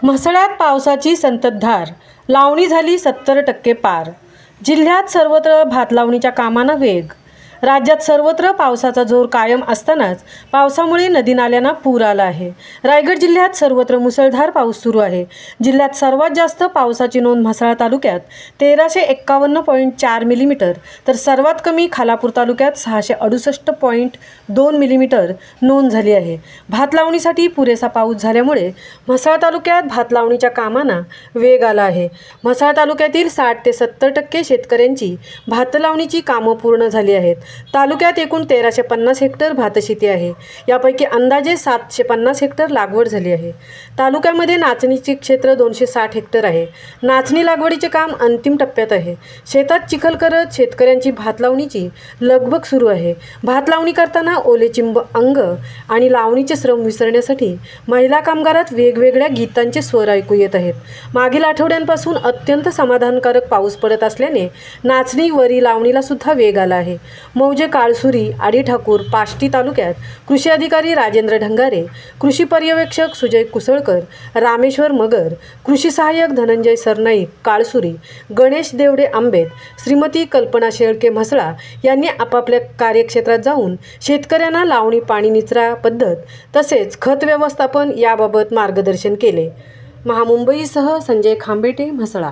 म्हसळ्यात पावसाची संततधार, लावणी झाली 70% पार. जिल्ह्यात सर्वत्र भात लावणीच्या कामांना वेग. राज्यात सर्वत्र पावसाचा जोर कायम असतानाच पावसामुळे नदी नाल्यांना पूर आला आहे. रायगड जिल्ह्यात सर्वत्र मुसळधार पाऊस सुरू आहे. जिल्ह्यात सर्वात जास्त पावसाची नोंद म्हसळा तालुक्यात 1351.4 मिलीमीटर तर सर्वात कमी खालापूर तालुक्यात 668.2 मिलीमीटर नोंद झाली आहे. भात लावणीसाठी पुरेसा पाऊस झाल्यामुळे म्हसळा तालुक्यात भात लावणीच्या कामांना वेग आला आहे. म्हसळा तालुक्यातील 60 ते 70% शेतकऱ्यांची भात लावणीची कामं पूर्ण झाली आहेत. तालुक्यात एकूण 1350 हेक्टर भातशेती आहे. यापैकी अंदाजे 750 हेक्टर लागवड झाली आहे. तालुक्यामध्ये नाचणीचे क्षेत्र 260 हेक्टर आहे. नाचणी लागवडीचे काम अंतिम टप्प्यात आहे. शेतात चिखल करत शेतकऱ्यांची भात लावणीची लगबग सुरू आहे. भात लावणी करताना ओले चिंब अंग आणि लावणीचे श्रम विसरण्यासाठी महिला कामगारात वेगवेगळ्या गीतांचे स्वर ऐकू येत आहेत. मागील आठवड्यांपासून अत्यंत समाधानकारक पाऊस पडत असल्याने नाचणी वरी लावणीला सुद्धा वेग आला आहे. मौजे, काळसुरी, आडी ठाकूर, पाष्टी तालुक्यात कृषी अधिकारी राजेंद्र ढंगारे, कृषी पर्यवेक्षक सुजय कुसळकर, रामेश्वर मगर, कृषी सहाय्यक धनंजय सरनाईक काळसुरी, गणेश देवडे आंबेत, श्रीमती कल्पना शेळके म्हसळा यांनी आपापल्या कार्यक्षेत्रात जाऊन शेतकऱ्यांना लावणी पाणी निचरा पद्धत तसेच खत व्यवस्थापन याबाबत मार्गदर्शन केले. महामुंबईसह संजय खांबेटे, म्हसळा.